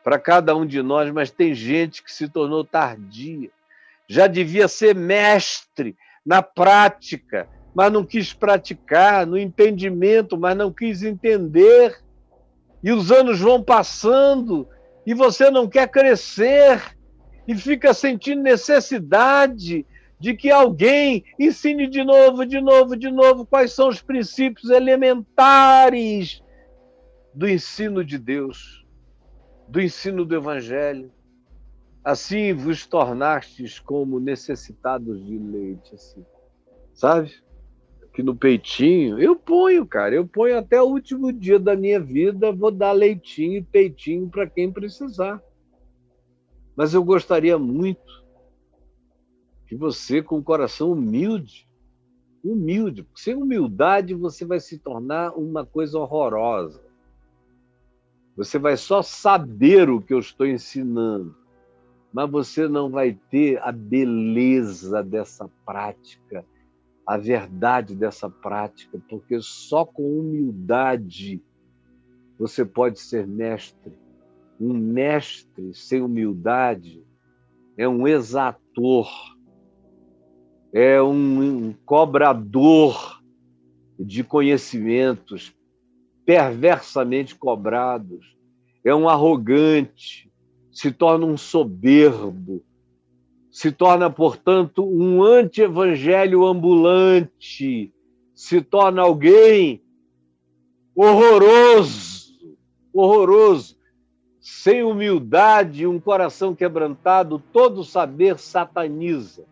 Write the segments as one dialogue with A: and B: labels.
A: para cada um de nós, mas tem gente que se tornou tardia. Já devia ser mestre na prática, mas não quis praticar, no entendimento, mas não quis entender. E os anos vão passando e você não quer crescer e fica sentindo necessidade de que alguém ensine de novo, de novo, de novo quais são os princípios elementares do ensino de Deus, do ensino do Evangelho. Assim vos tornastes como necessitados de leite, assim, sabe? Aqui no peitinho, eu ponho, cara, eu ponho até o último dia da minha vida, vou dar leitinho e peitinho para quem precisar. Mas eu gostaria muito que você, com o coração humilde, porque sem humildade você vai se tornar uma coisa horrorosa. Você vai só saber o que eu estou ensinando, mas você não vai ter a beleza dessa prática, a verdade dessa prática, porque só com humildade você pode ser mestre. Um mestre sem humildade é um exator, é um cobrador de conhecimentos perversamente cobrados, é um arrogante, se torna um soberbo, se torna, portanto, um anti-evangelho ambulante, se torna alguém horroroso, horroroso. Sem humildade e um coração quebrantado, todo saber sataniza.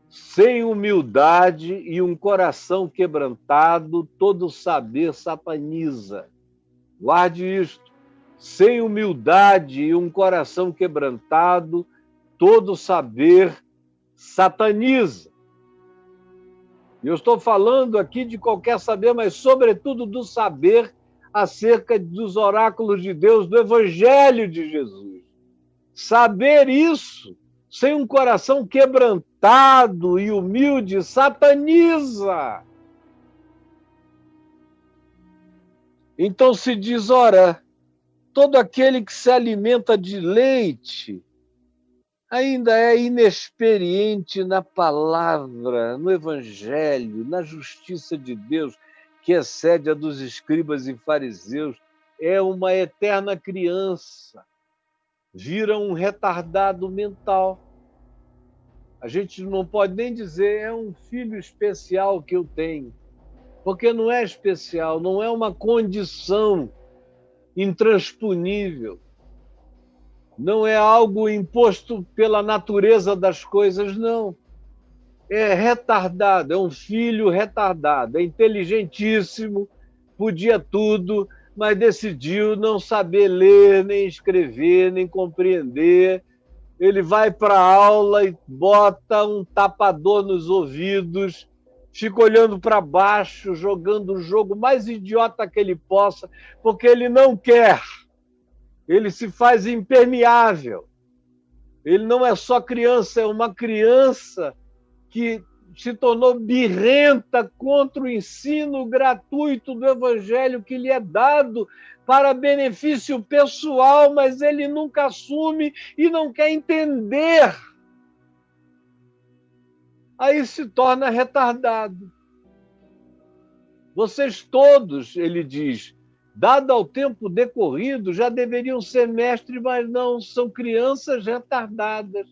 A: Sem humildade e um coração quebrantado, todo saber sataniza. Guarde isto. Sem humildade e um coração quebrantado, todo saber sataniza. Eu estou falando aqui de qualquer saber, mas sobretudo do saber acerca dos oráculos de Deus, do Evangelho de Jesus. Saber isso, sem um coração quebrantado e humilde, sataniza. Então se diz, ora, todo aquele que se alimenta de leite ainda é inexperiente na palavra, no Evangelho, na justiça de Deus, que excede a dos escribas e fariseus, é uma eterna criança, vira um retardado mental. A gente não pode nem dizer é um filho especial que eu tenho, porque não é especial, não é uma condição intransponível, não é algo imposto pela natureza das coisas, não. É retardado, é um filho retardado, é inteligentíssimo, podia tudo, mas decidiu não saber ler, nem escrever, nem compreender. Ele vai para a aula e bota um tapador nos ouvidos, fica olhando para baixo, jogando o jogo mais idiota que ele possa, porque ele não quer. Ele se faz impermeável. Ele não é só criança, é uma criança que se tornou birrenta contra o ensino gratuito do Evangelho que lhe é dado para benefício pessoal, mas ele nunca assume e não quer entender. Aí se torna retardado. Vocês todos, ele diz, dado ao tempo decorrido, já deveriam ser mestres, mas não, são crianças retardadas.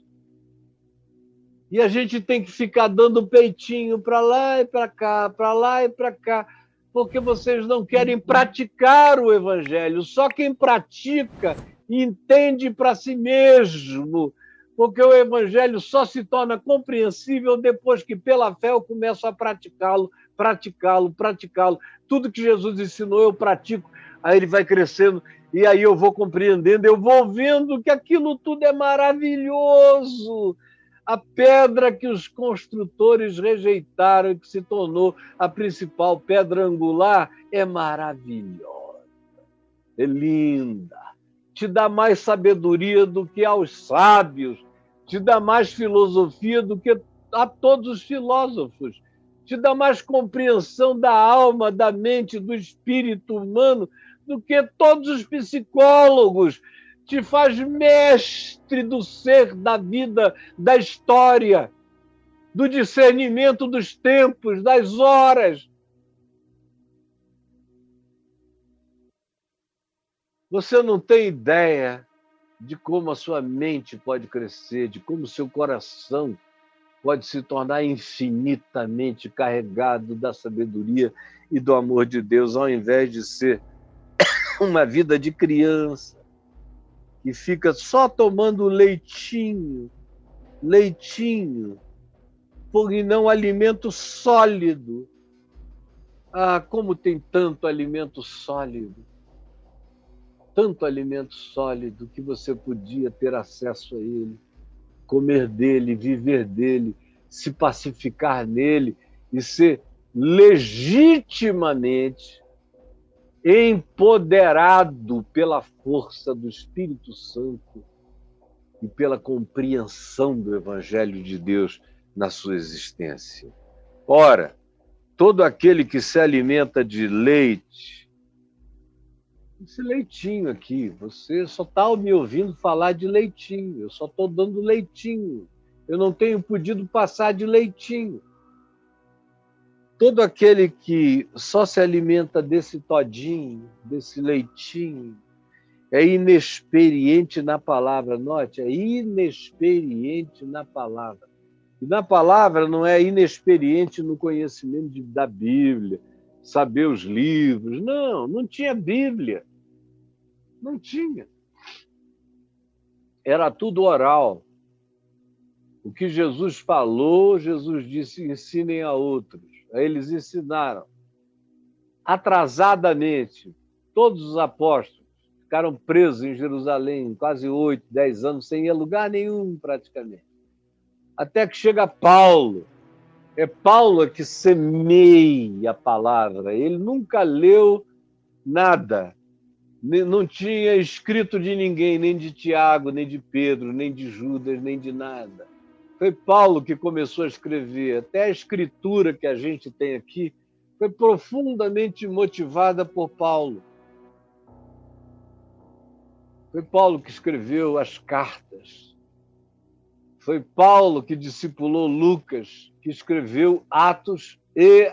A: E a gente tem que ficar dando peitinho para lá e para cá, para lá e para cá, porque vocês não querem praticar o Evangelho. Só quem pratica entende para si mesmo, porque o Evangelho só se torna compreensível depois que, pela fé, eu começo a praticá-lo, praticá-lo, praticá-lo. Tudo que Jesus ensinou, eu pratico. Aí ele vai crescendo e aí eu vou compreendendo, eu vou vendo que aquilo tudo é maravilhoso. A pedra que os construtores rejeitaram e que se tornou a principal pedra angular é maravilhosa, é linda, te dá mais sabedoria do que aos sábios, te dá mais filosofia do que a todos os filósofos, te dá mais compreensão da alma, da mente, do espírito humano do que todos os psicólogos, te faz mestre do ser, da vida, da história, do discernimento dos tempos, das horas. Você não tem ideia de como a sua mente pode crescer, de como o seu coração pode se tornar infinitamente carregado da sabedoria e do amor de Deus, ao invés de ser uma vida de criança que fica só tomando leitinho, e não alimento sólido. Ah, como tem tanto alimento sólido que você podia ter acesso a ele, comer dele, viver dele, se pacificar nele e ser legitimamente empoderado pela força do Espírito Santo e pela compreensão do Evangelho de Deus na sua existência. Ora, todo aquele que se alimenta de leite, esse leitinho aqui, você só está me ouvindo falar de leitinho, eu só estou dando leitinho, eu não tenho podido passar de leitinho. Todo aquele que só se alimenta desse todinho, desse leitinho, é inexperiente na palavra. Note, é inexperiente na palavra. E na palavra não é inexperiente no conhecimento da Bíblia, saber os livros. Não, não tinha Bíblia. Não tinha. Era tudo oral. O que Jesus falou, Jesus disse, ensinem a outros. Aí eles ensinaram. Atrasadamente, todos os apóstolos ficaram presos em Jerusalém, quase 8, 10 anos, sem ir a lugar nenhum, praticamente. Até que chega Paulo. É Paulo que semeia a palavra. Ele nunca leu nada. Não tinha escrito de ninguém, nem de Tiago, nem de Pedro, nem de Judas, nem de nada. Foi Paulo que começou a escrever. Até a escritura que a gente tem aqui foi profundamente motivada por Paulo. Foi Paulo que escreveu as cartas. Foi Paulo que discipulou Lucas, que escreveu Atos e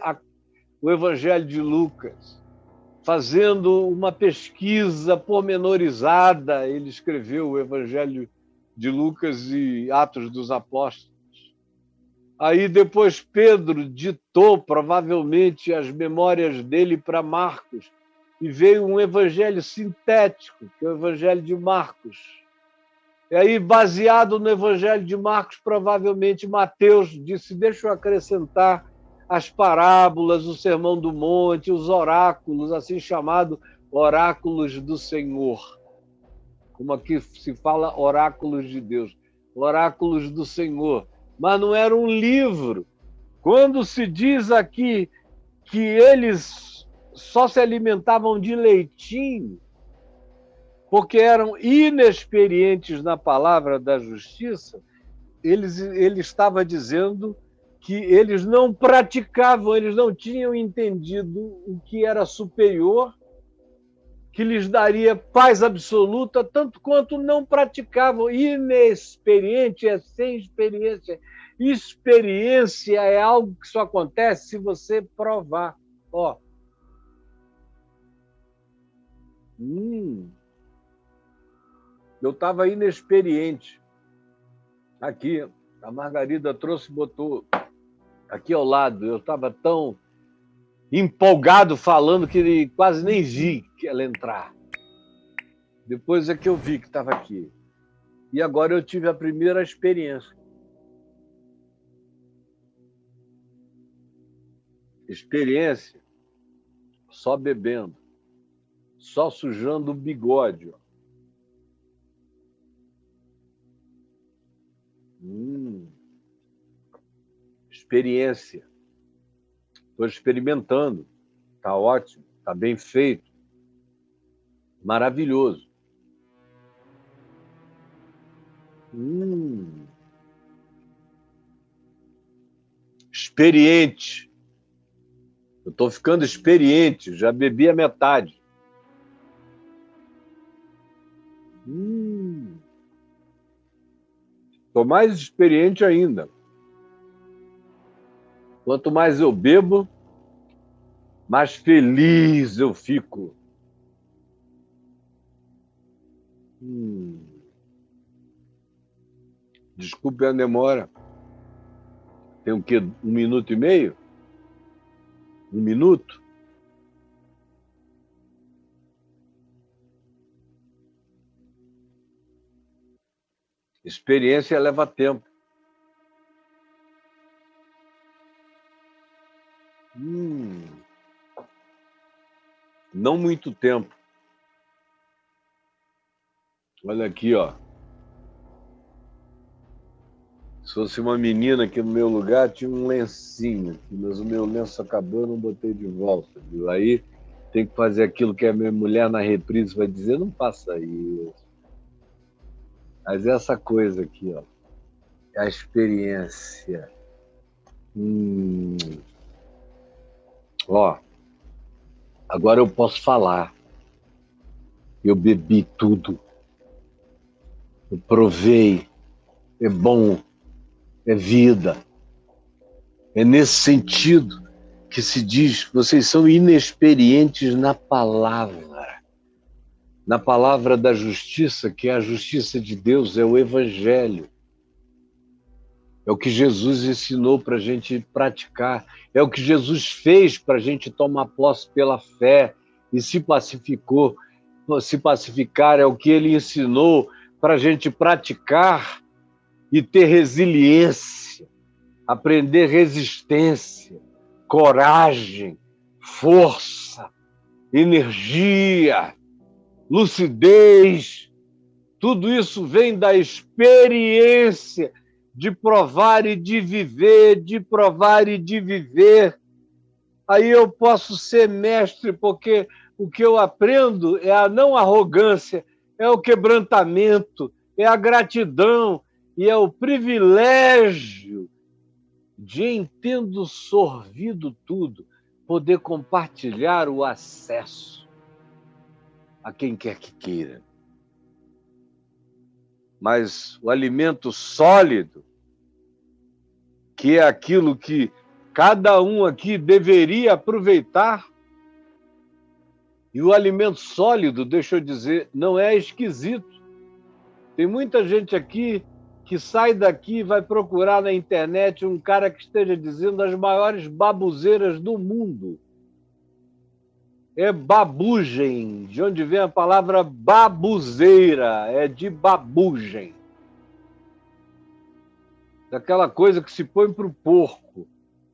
A: o Evangelho de Lucas. Fazendo uma pesquisa pormenorizada, ele escreveu o Evangelho de Lucas e Atos dos Apóstolos. Aí depois Pedro ditou provavelmente as memórias dele para Marcos e veio um evangelho sintético, que é o Evangelho de Marcos. E aí, baseado no Evangelho de Marcos, provavelmente Mateus disse, deixa eu acrescentar as parábolas, o Sermão do Monte, os oráculos, assim chamado oráculos do Senhor. Como aqui se fala oráculos de Deus, oráculos do Senhor. Mas não era um livro. Quando se diz aqui que eles só se alimentavam de leitinho, porque eram inexperientes na palavra da justiça, ele estava dizendo que eles não praticavam, eles não tinham entendido o que era superior, que lhes daria paz absoluta, tanto quanto não praticavam. Inexperiente é sem experiência. Experiência é algo que só acontece se você provar. Ó. Eu estava inexperiente. Aqui, a Margarida trouxe e botou aqui ao lado. Eu estava tão empolgado falando que quase nem vi que ela entrar. Depois é que eu vi que estava aqui. E agora eu tive a primeira experiência. Experiência só bebendo, só sujando o bigode. Experiência. Estou experimentando. Está ótimo, está bem feito. Maravilhoso. Experiente. Eu estou ficando experiente, já bebi a metade. Estou mais experiente ainda. Quanto mais eu bebo, mais feliz eu fico. Desculpe a demora. Tem o quê? 1 minuto e meio? 1 minuto? Experiência leva tempo. Não muito tempo. Olha aqui, ó. Se fosse uma menina aqui no meu lugar, tinha um lencinho aqui, mas o meu lenço acabou, eu não botei de volta, viu? Aí tem que fazer aquilo que a minha mulher na reprise vai dizer, não faça isso. Mas essa coisa aqui, ó, é a experiência. Ó, agora eu posso falar. Eu bebi tudo. Eu provei. É bom. É vida. É nesse sentido que se diz, vocês são inexperientes na palavra da justiça, que é a justiça de Deus, é o Evangelho. É o que Jesus ensinou para a gente praticar, é o que Jesus fez para a gente tomar posse pela fé e se pacificar, é o que ele ensinou para a gente praticar e ter resiliência, aprender resistência, coragem, força, energia, lucidez. Tudo isso vem da experiência de provar e de viver, de provar e de viver. Aí eu posso ser mestre, porque o que eu aprendo é a não arrogância, é o quebrantamento, é a gratidão e é o privilégio de, em tendo sorvido tudo, poder compartilhar o acesso a quem quer que queira. Mas o alimento sólido, que é aquilo que cada um aqui deveria aproveitar, e o alimento sólido, deixa eu dizer, não é esquisito. Tem muita gente aqui que sai daqui e vai procurar na internet um cara que esteja dizendo as maiores babuzeiras do mundo. É babugem, de onde vem a palavra babuzeira, é de babugem. Daquela coisa que se põe para o porco,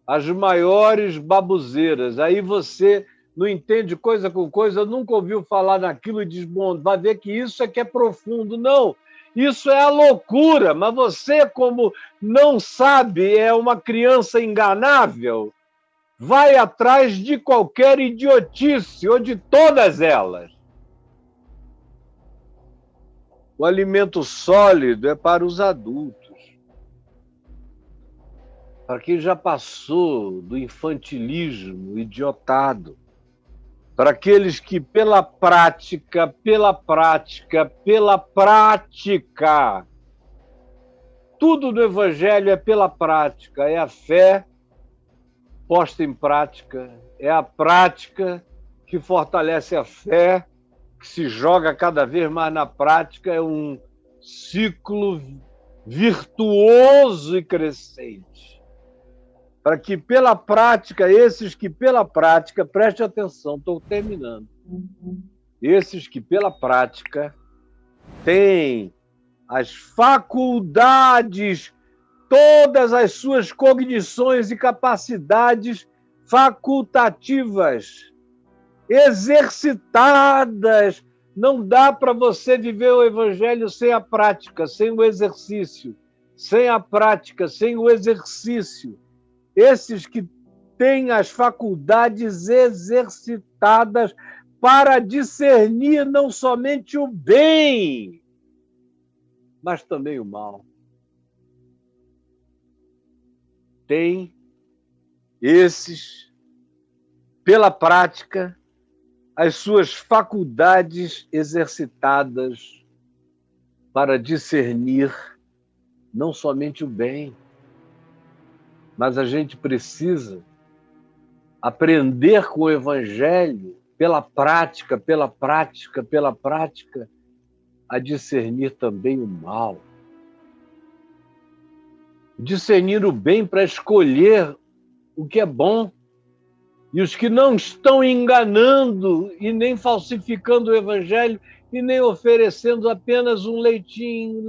A: as maiores babuzeiras. Aí você não entende coisa com coisa, nunca ouviu falar naquilo e diz, bom, vai ver que isso é que é profundo. Não, isso é a loucura, mas você, como não sabe, é uma criança enganável, vai atrás de qualquer idiotice, ou de todas elas. O alimento sólido é para os adultos, para quem já passou do infantilismo idiotado, para aqueles que pela prática, tudo no Evangelho é pela prática, é a fé posta em prática, é a prática que fortalece a fé, que se joga cada vez mais na prática, é um ciclo virtuoso e crescente. Para que pela prática, esses que pela prática, preste atenção, estou terminando, esses que pela prática têm as faculdades, todas as suas cognições e capacidades facultativas, exercitadas. Não dá para você viver o Evangelho sem a prática, sem o exercício, sem a prática, sem o exercício. Esses que têm as faculdades exercitadas para discernir não somente o bem, mas também o mal. Tem esses, pela prática, as suas faculdades exercitadas para discernir não somente o bem, mas a gente precisa aprender com o Evangelho, pela prática, a discernir também o mal. Discernir o bem para escolher o que é bom. E os que não estão enganando e nem falsificando o Evangelho e nem oferecendo apenas um leitinho,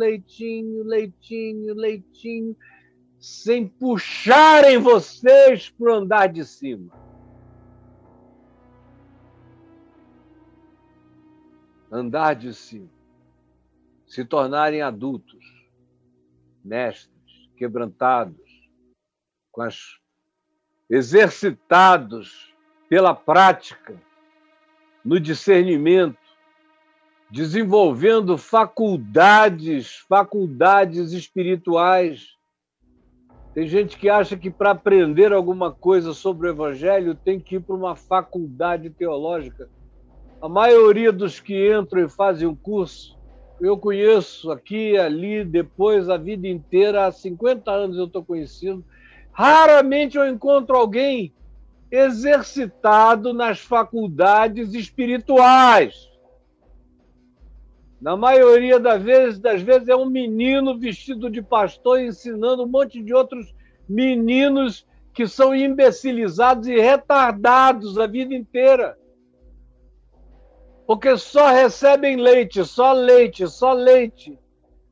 A: sem puxarem vocês para o andar de cima. Andar de cima. Se tornarem adultos, mestres, quebrantados, exercitados pela prática, no discernimento, desenvolvendo faculdades espirituais. Tem gente que acha que para aprender alguma coisa sobre o Evangelho tem que ir para uma faculdade teológica. A maioria dos que entram e fazem um curso, eu conheço aqui e ali, depois a vida inteira, há 50 anos eu estou conhecendo, raramente eu encontro alguém exercitado nas faculdades espirituais. Na maioria das vezes é um menino vestido de pastor ensinando um monte de outros meninos que são imbecilizados e retardados a vida inteira. Porque só recebem leite.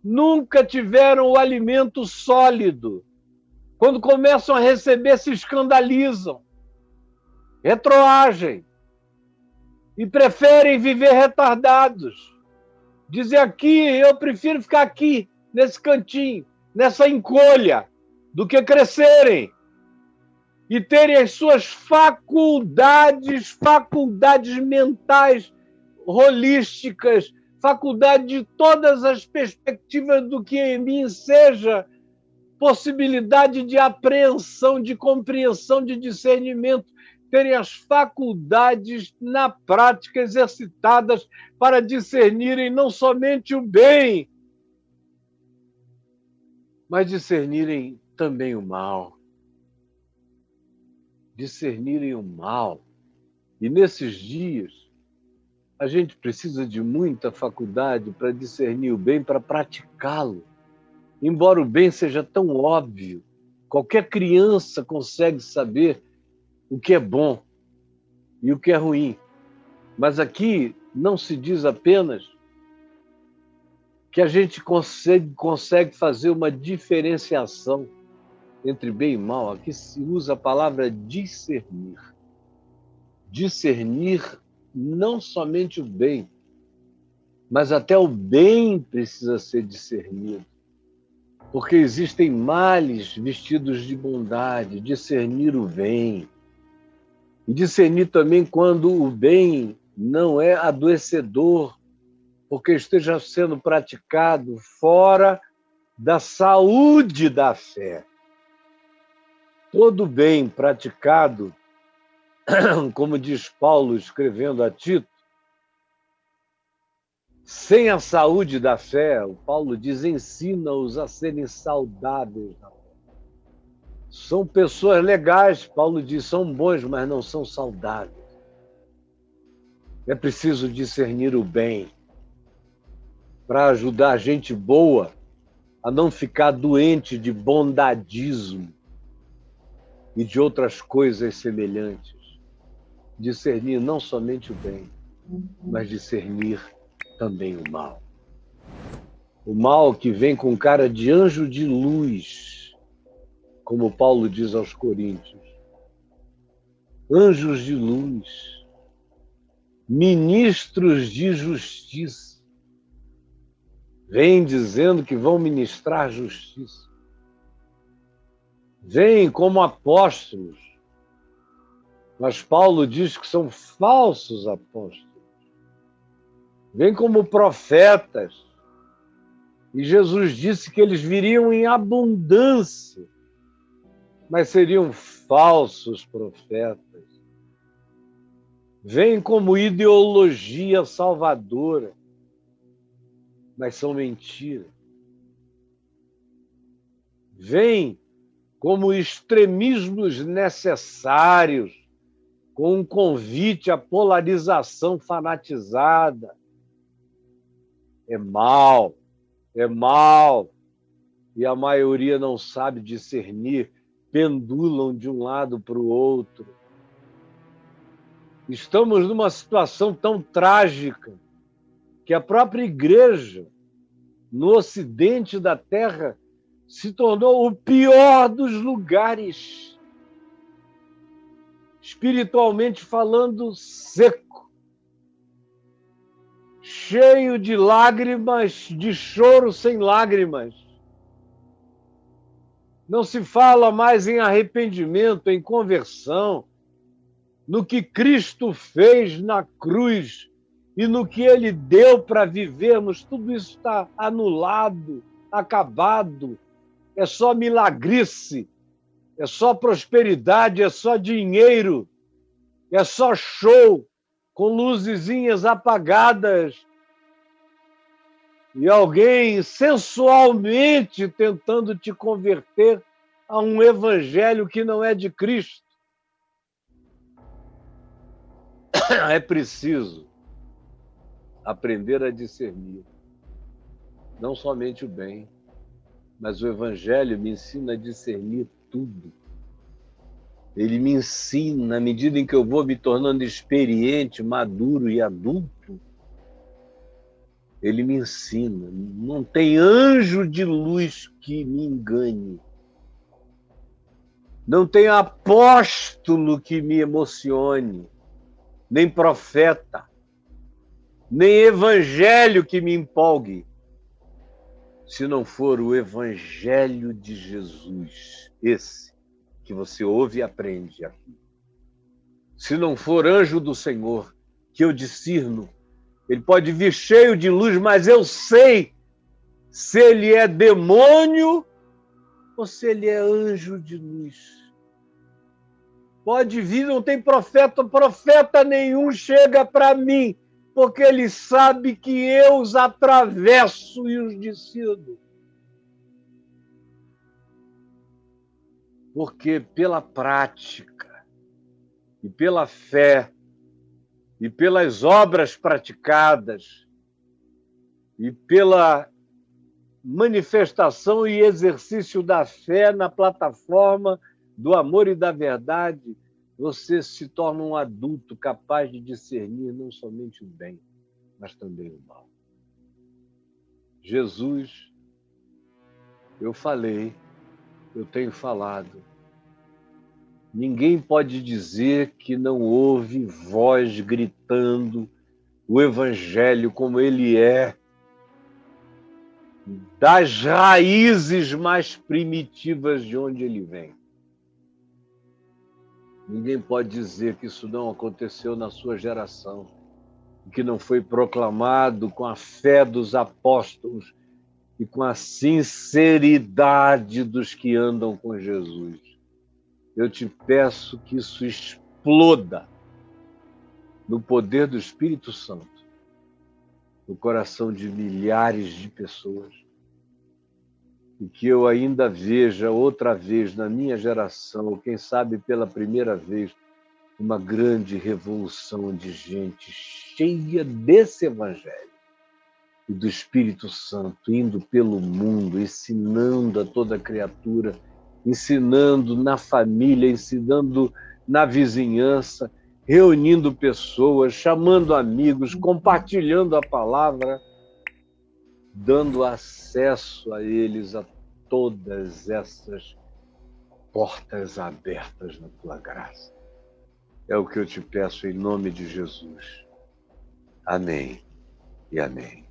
A: Nunca tiveram o alimento sólido. Quando começam a receber, se escandalizam, retroagem e preferem viver retardados. Dizem aqui, eu prefiro ficar aqui, nesse cantinho, nessa encolha, do que crescerem e terem as suas faculdades mentais, holísticas, faculdade de todas as perspectivas do que em mim seja possibilidade de apreensão, de compreensão, de discernimento, terem as faculdades na prática exercitadas para discernirem não somente o bem, mas discernirem também o mal. Discernirem o mal. E nesses dias, a gente precisa de muita faculdade para discernir o bem, para praticá-lo. Embora o bem seja tão óbvio, qualquer criança consegue saber o que é bom e o que é ruim. Mas aqui não se diz apenas que a gente consegue fazer uma diferenciação entre bem e mal. Aqui se usa a palavra discernir. Discernir não somente o bem, mas até o bem precisa ser discernido. Porque existem males vestidos de bondade, discernir o bem. E discernir também quando o bem não é adoecedor, porque esteja sendo praticado fora da saúde da fé. Todo bem praticado, como diz Paulo escrevendo a Tito, sem a saúde da fé, o Paulo diz, ensina-os a serem saudáveis. São pessoas legais, Paulo diz, são bons, mas não são saudáveis. É preciso discernir o bem para ajudar a gente boa a não ficar doente de bondadismo e de outras coisas semelhantes. Discernir não somente o bem, mas discernir também o mal. O mal que vem com cara de anjo de luz, como Paulo diz aos Coríntios. Anjos de luz, ministros de justiça, vêm dizendo que vão ministrar justiça. Vêm como apóstolos, mas Paulo diz que são falsos apóstolos. Vêm como profetas, e Jesus disse que eles viriam em abundância, mas seriam falsos profetas. Vêm como ideologia salvadora, mas são mentira. vêm como extremismos necessários, com um convite à polarização fanatizada. É mal, e a maioria não sabe discernir, pendulam de um lado para o outro. Estamos numa situação tão trágica que a própria igreja, no ocidente da Terra, se tornou o pior dos lugares. Espiritualmente falando, seco, cheio de lágrimas, de choro sem lágrimas. Não se fala mais em arrependimento, em conversão, no que Cristo fez na cruz e no que Ele deu para vivermos. Tudo isso está anulado, acabado. É só milagrice, é só prosperidade, é só dinheiro, é só show, com luzezinhas apagadas e alguém sensualmente tentando te converter a um evangelho que não é de Cristo. É preciso aprender a discernir, não somente o bem, mas o evangelho me ensina a discernir tudo. Ele me ensina, à medida em que eu vou me tornando experiente, maduro e adulto, ele me ensina. Não tem anjo de luz que me engane. Não tem apóstolo que me emocione, nem profeta, nem evangelho que me empolgue, se não for o evangelho de Jesus, esse que você ouve e aprende aqui. Se não for anjo do Senhor, que eu discerno, ele pode vir cheio de luz, mas eu sei se ele é demônio ou se ele é anjo de luz. Pode vir, não tem profeta nenhum chega para mim, porque ele sabe que eu os atravesso e os decido. Porque pela prática, e pela fé, e pelas obras praticadas, e pela manifestação e exercício da fé na plataforma do amor e da verdade, você se torna um adulto capaz de discernir não somente o bem, mas também o mal. Jesus, eu falei, eu tenho falado. Ninguém pode dizer que não ouve voz gritando o evangelho como ele é, das raízes mais primitivas de onde ele vem. Ninguém pode dizer que isso não aconteceu na sua geração, que não foi proclamado com a fé dos apóstolos e com a sinceridade dos que andam com Jesus. Eu te peço que isso exploda no poder do Espírito Santo, no coração de milhares de pessoas, e que eu ainda veja outra vez na minha geração, ou quem sabe pela primeira vez, uma grande revolução de gente cheia desse evangelho e do Espírito Santo, indo pelo mundo, ensinando a toda criatura, ensinando na família, ensinando na vizinhança, reunindo pessoas, chamando amigos, compartilhando a palavra, dando acesso a eles a todas essas portas abertas na tua graça. É o que eu te peço em nome de Jesus. Amém e amém.